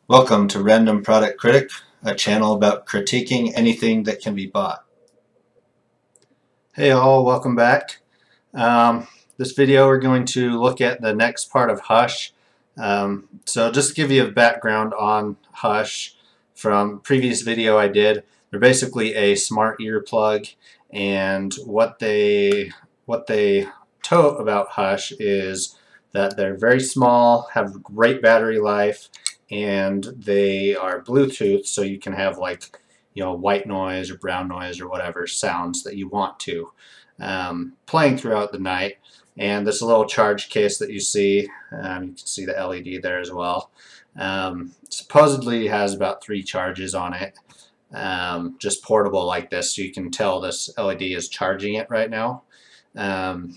Welcome to Random Product Critic, a channel about critiquing anything that can be bought. Hey all, welcome back. This video we're going to look at the next part of Hush. So just to give you a background on Hush from previous video I did, they're basically a smart earplug, and what they tote about Hush is that they're very small, have great battery life, and they are Bluetooth, so you can have white noise or brown noise or whatever sounds that you want to playing throughout the night. And this little charge case that you see, you can see the LED there as well. Supposedly has about 3 charges on it, just portable like this, so you can tell this LED is charging it right now. And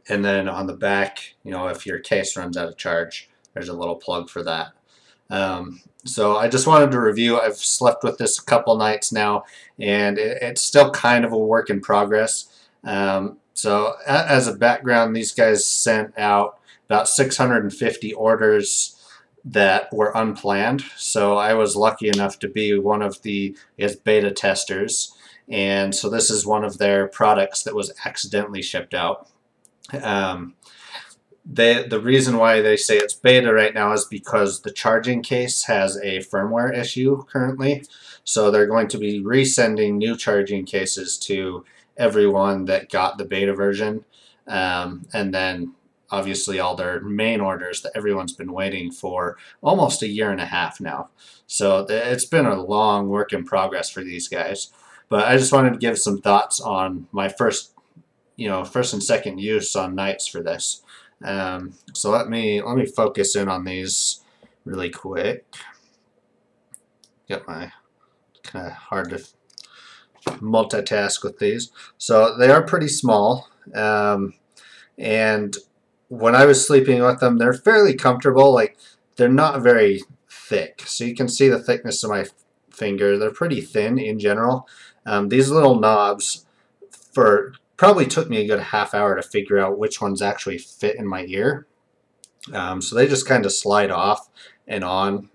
then on the back, if your case runs out of charge, there's a little plug for that. So I just wanted to review. I've slept with this a couple nights now, and it's still kind of a work in progress. So as a background, these guys sent out about 650 orders that were unplanned. So I was lucky enough to be one of the beta testers, and so this is one of their products that was accidentally shipped out. The reason why they say it's beta right now is because the charging case has a firmware issue currently. So they're going to be resending new charging cases to everyone that got the beta version. And then obviously all their main orders that everyone's been waiting for almost a year and a half now. So it's been a long work in progress for these guys. But I just wanted to give some thoughts on my first and second use on nights for this. So let me focus in on these really quick. Get my kind of hard to multitask with these. So they are pretty small, and when I was sleeping with them, they're fairly comfortable. Like, they're not very thick, so you can see the thickness of my finger. They're pretty thin in general. These little knobs probably took me a good half hour to figure out which ones actually fit in my ear. So they just kind of slide off and on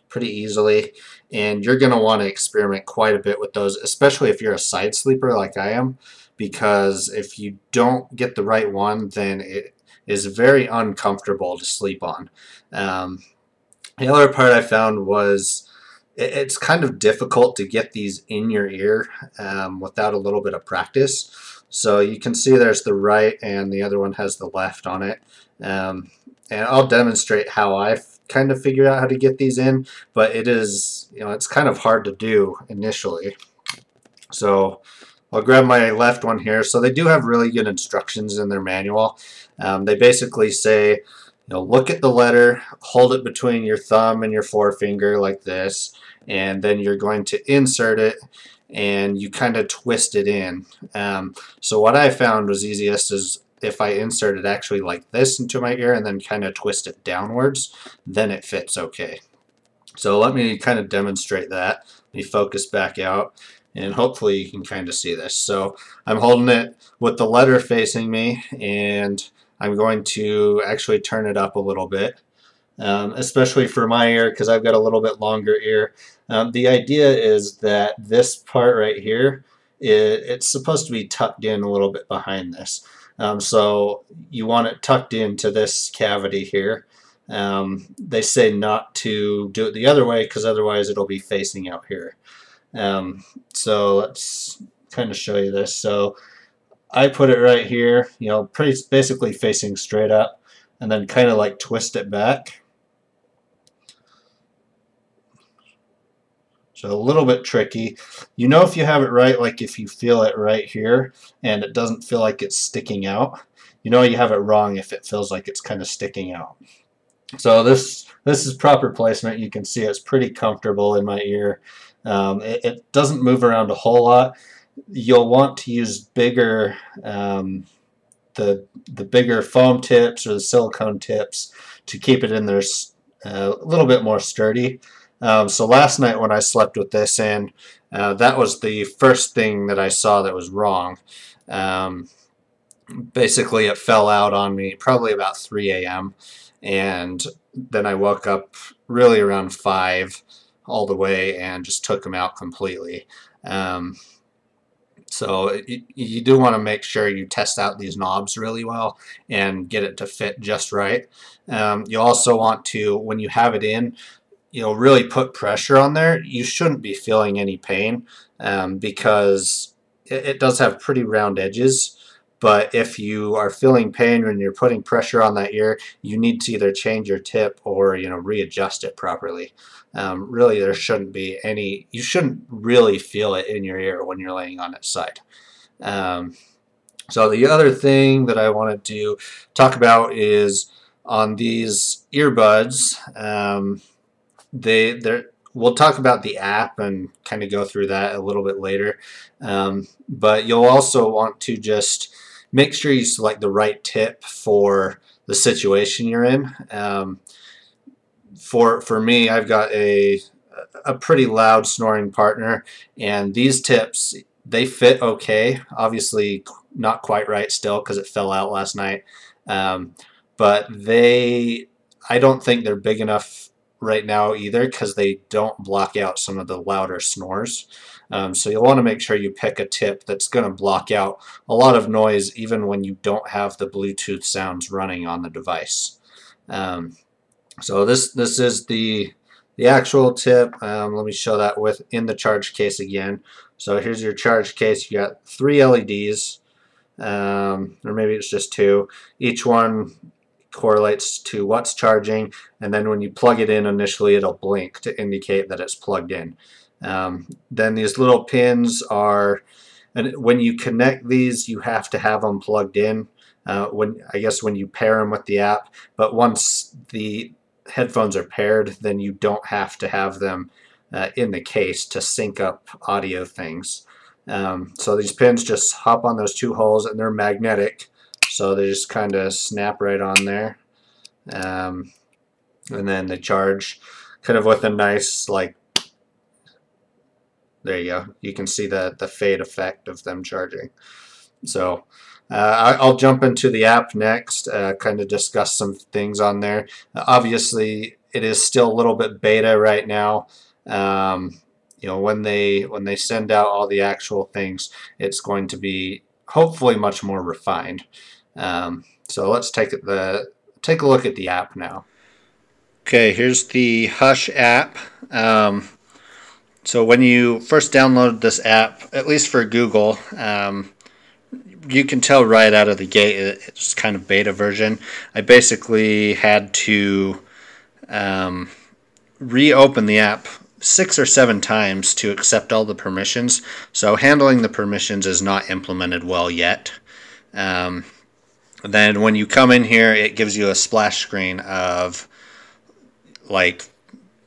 pretty easily, and you're going to want to experiment quite a bit with those, especially if you're a side sleeper like I am, because if you don't get the right one, then it is very uncomfortable to sleep on. The other part I found was it's kind of difficult to get these in your ear without a little bit of practice. So you can see there's the right and the other one has the left on it. And I'll demonstrate how I kind of figured out how to get these in, but it is, it's kind of hard to do initially. So I'll grab my left one here. So they do have really good instructions in their manual. They basically say, look at the letter, hold it between your thumb and your forefinger like this, and then you're going to insert it and you kind of twist it in. So what I found was easiest is if I insert it actually like this into my ear and then kind of twist it downwards, then it fits okay. So let me kind of demonstrate that. Let me focus back out, and hopefully you can kind of see this. So I'm holding it with the letter facing me, and I'm going to actually turn it up a little bit, especially for my ear because I've got a little bit longer ear. The idea is that this part right here, it's supposed to be tucked in a little bit behind this. So you want it tucked into this cavity here. They say not to do it the other way because otherwise it'll be facing out here. So let's kind of show you this. So I put it right here, basically facing straight up, and then kind of like twist it back. So a little bit tricky. If you have it right, like if you feel it right here and it doesn't feel like it's sticking out, you have it wrong if it feels like it's kind of sticking out. So this is proper placement. You can see it's pretty comfortable in my ear. It doesn't move around a whole lot. You'll want to use bigger, the bigger foam tips or the silicone tips to keep it in there a little bit more sturdy. So last night when I slept with this in, that was the first thing that I saw that was wrong. Basically it fell out on me probably about 3 a.m. and then I woke up really around 5 all the way and just took them out completely. So you do want to make sure you test out these knobs really well and get it to fit just right. You also want to, when you have it in, really put pressure on there. You shouldn't be feeling any pain because it does have pretty round edges. But if you are feeling pain when you're putting pressure on that ear, you need to either change your tip or readjust it properly. Really, there shouldn't be any. You shouldn't really feel it in your ear when you're laying on its side. Um, so the other thing that I wanted to talk about is on these earbuds. We'll talk about the app and kind of go through that a little bit later. But you'll also want to just make sure you select the right tip for the situation you're in. For me, I've got a pretty loud snoring partner, and these tips, they fit okay. Obviously not quite right still because it fell out last night. But I don't think they're big enough right now either because they don't block out some of the louder snores. So you'll want to make sure you pick a tip that's going to block out a lot of noise even when you don't have the Bluetooth sounds running on the device. So this is the actual tip. Let me show that in the charge case again. So here's your charge case. You got 3 LEDs, or maybe it's just 2. Each one correlates to what's charging, and then when you plug it in initially, it'll blink to indicate that it's plugged in. Then these little pins are, and when you connect these, you have to have them plugged in. When you pair them with the app, but once the headphones are paired, then you don't have to have them in the case to sync up audio things. So these pins just hop on those 2 holes, and they're magnetic, so they just kind of snap right on there. And then they charge kind of with a nice, like, there you go. You can see the fade effect of them charging. So I'll jump into the app next, kind of discuss some things on there. Obviously, it is still a little bit beta right now. When they send out all the actual things, it's going to be hopefully much more refined. So let's take a look at the app now. Okay, here's the Hush app. So when you first download this app, at least for Google, you can tell right out of the gate it's kind of beta version. I basically had to reopen the app 6 or 7 times to accept all the permissions. So handling the permissions is not implemented well yet. Then when you come in here, it gives you a splash screen of like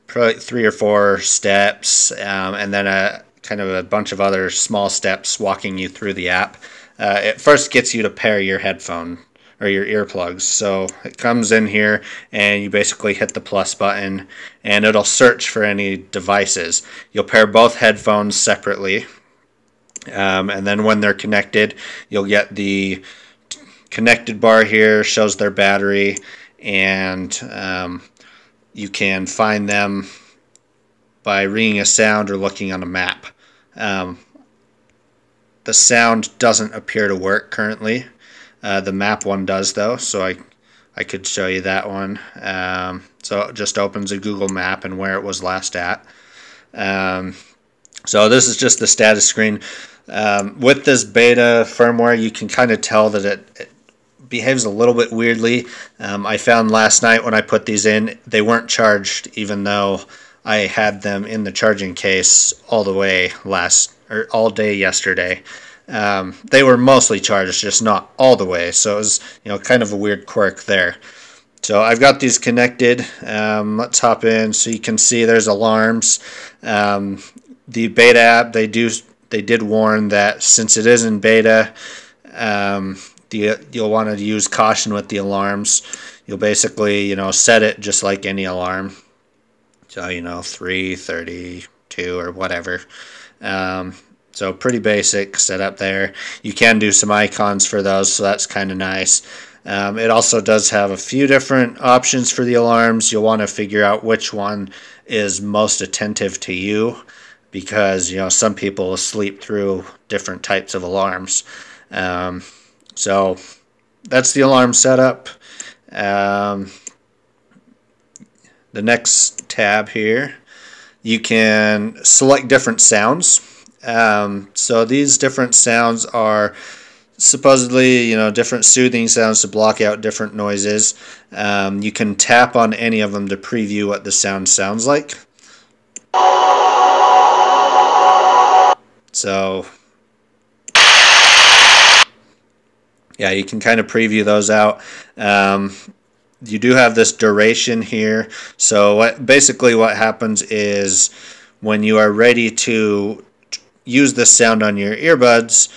probably 3 or 4 steps, and then a kind of a bunch of other small steps walking you through the app. It first gets you to pair your headphone or your earplugs. So it comes in here and you basically hit the plus button and it'll search for any devices. You'll pair both headphones separately, and then when they're connected, you'll get the connected bar here, shows their battery, and you can find them by ringing a sound or looking on a map. The sound doesn't appear to work currently. The map one does though, so I could show you that one. So it just opens a Google map and where it was last at. So this is just the status screen. With this beta firmware, you can kind of tell that it behaves a little bit weirdly. I found last night when I put these in, they weren't charged even though I had them in the charging case all the way all day yesterday. They were mostly charged, just not all the way, so it was kind of a weird quirk there. So I've got these connected. Let's hop in so you can see there's alarms. The beta app, they did warn that since it is in beta, you'll want to use caution with the alarms. You'll basically set it just like any alarm. So 3, 32 or whatever. So pretty basic setup there. You can do some icons for those, so that's kind of nice. It also does have a few different options for the alarms. You'll want to figure out which one is most attentive to you, because some people will sleep through different types of alarms. So that's the alarm setup. The next tab here, you can select different sounds. So these different sounds are supposedly, different soothing sounds to block out different noises. You can tap on any of them to preview what the sound sounds like. So yeah, you can kind of preview those out. You do have this duration here. So basically what happens is when you are ready to use this sound on your earbuds,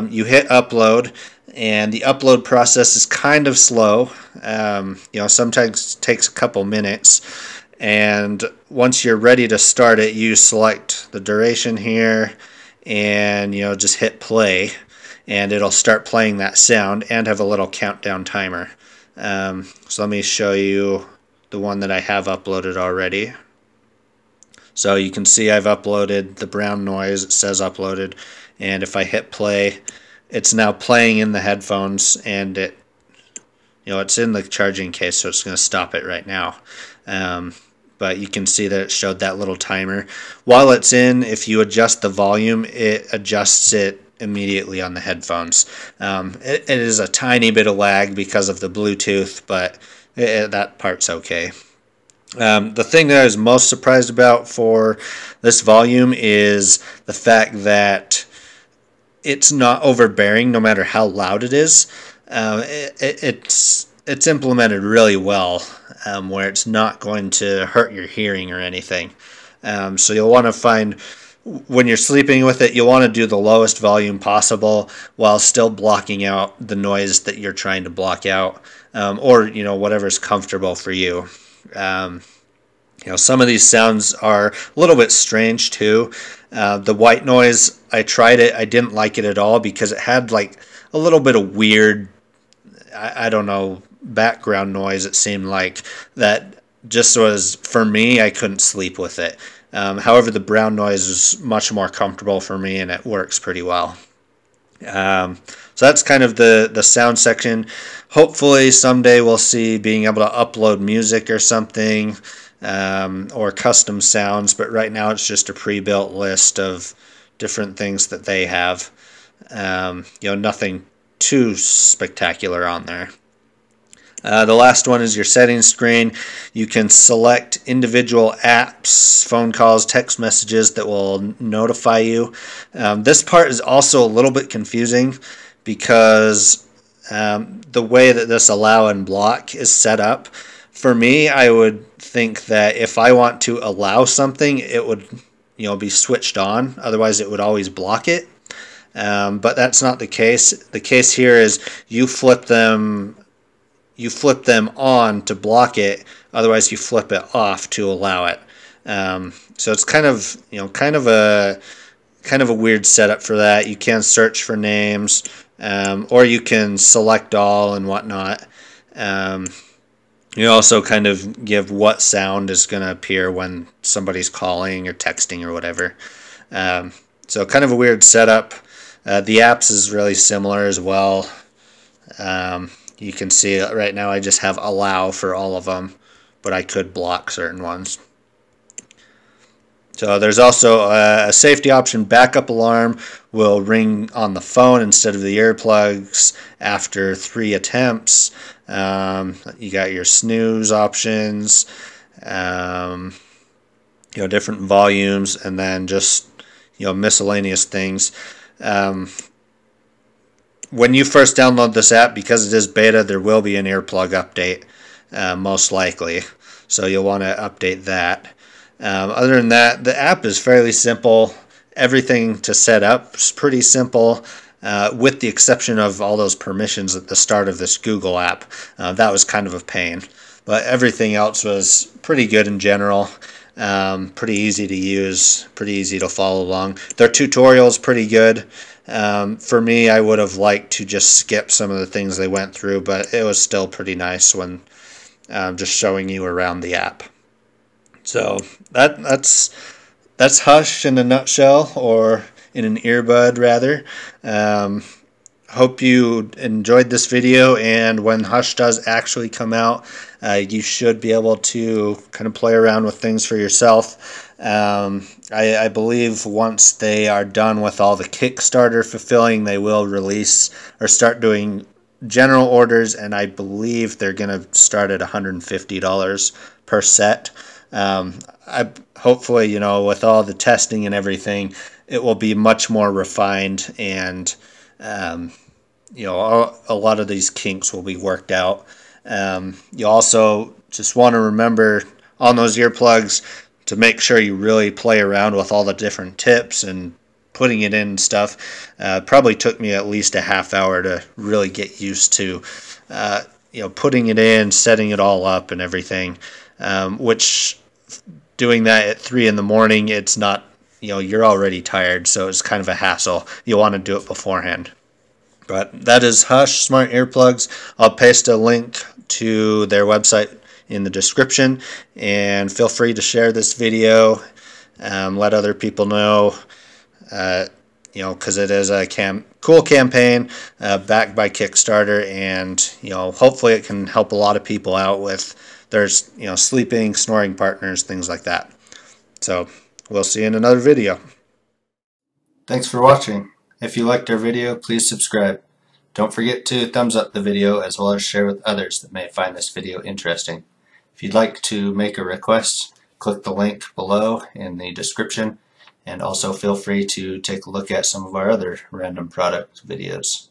you hit upload, and the upload process is kind of slow. Sometimes takes a couple minutes, and once you're ready to start it, you select the duration here, and just hit play, and it'll start playing that sound and have a little countdown timer. So let me show you the one that I have uploaded already. So you can see I've uploaded the brown noise. It says uploaded, and if I hit play, it's now playing in the headphones, and it's in the charging case, so it's going to stop it right now. But you can see that it showed that little timer. While it's in, if you adjust the volume, it adjusts it immediately on the headphones. It is a tiny bit of lag because of the Bluetooth, but that part's okay. The thing that I was most surprised about for this volume is the fact that it's not overbearing no matter how loud it is. It's implemented really well, where it's not going to hurt your hearing or anything. So you'll want to find, when you're sleeping with it, you'll want to do the lowest volume possible while still blocking out the noise that you're trying to block out, or whatever's comfortable for you. Some of these sounds are a little bit strange too. The white noise, I tried it. I didn't like it at all because it had like a little bit of weird, I don't know, background noise. It seemed like that just was, for me, I couldn't sleep with it. However, the brown noise is much more comfortable for me, and it works pretty well. So that's kind of the sound section. Hopefully someday we'll see being able to upload music or something, or custom sounds, but right now it's just a pre-built list of different things that they have. Nothing too spectacular on there. The last one is your settings screen. You can select individual apps, phone calls, text messages that will notify you. This part is also a little bit confusing because the way that this allow and block is set up. For me, I would think that if I want to allow something, it would be switched on. Otherwise, it would always block it. But that's not the case. The case here is you flip them on to block it. Otherwise, you flip it off to allow it. So it's kind of a weird setup for that. You can search for names, or you can select all and whatnot. You also kind of give what sound is going to appear when somebody's calling or texting or whatever. So kind of a weird setup. The apps is really similar as well. You can see right now I just have allow for all of them, but I could block certain ones. So there's also a safety option. Backup alarm will ring on the phone instead of the earplugs after 3 attempts. You got your snooze options, different volumes, and then just miscellaneous things. When you first download this app, because it is beta, there will be an earplug update, most likely. So you'll want to update that. Other than that, the app is fairly simple. Everything to set up is pretty simple, with the exception of all those permissions at the start of this Google app. That was kind of a pain. But everything else was pretty good in general. Pretty easy to use, pretty easy to follow along. Their tutorial is pretty good. For me, I would have liked to just skip some of the things they went through, but it was still pretty nice when just showing you around the app. So that's Hush in a nutshell, or in an earbud rather. Hope you enjoyed this video, and when Hush does actually come out, you should be able to kind of play around with things for yourself. I believe once they are done with all the Kickstarter fulfilling, they will release or start doing general orders, and I believe they're going to start at $150 per set. Hopefully, you know, with all the testing and everything, it will be much more refined, and you know, a lot of these kinks will be worked out. You also just want to remember on those earplugs to make sure you really play around with all the different tips and putting it in and stuff. Probably took me at least a half hour to really get used to you know, putting it in, setting it all up and everything, which doing that at 3 in the morning, it's not, you know, you're already tired, so it's kind of a hassle. You want to do it beforehand. But that is Hush Smart Earplugs. I'll paste a link to their website in the description, and feel free to share this video, let other people know, you know, because it is a cool campaign backed by Kickstarter, and you know, hopefully it can help a lot of people out with their, you know, sleeping, snoring partners, things like that. So we'll see you in another video. Thanks for watching. If you liked our video, please subscribe. Don't forget to thumbs up the video, as well as share with others that may find this video interesting. If you'd like to make a request, click the link below in the description, and also feel free to take a look at some of our other random product videos.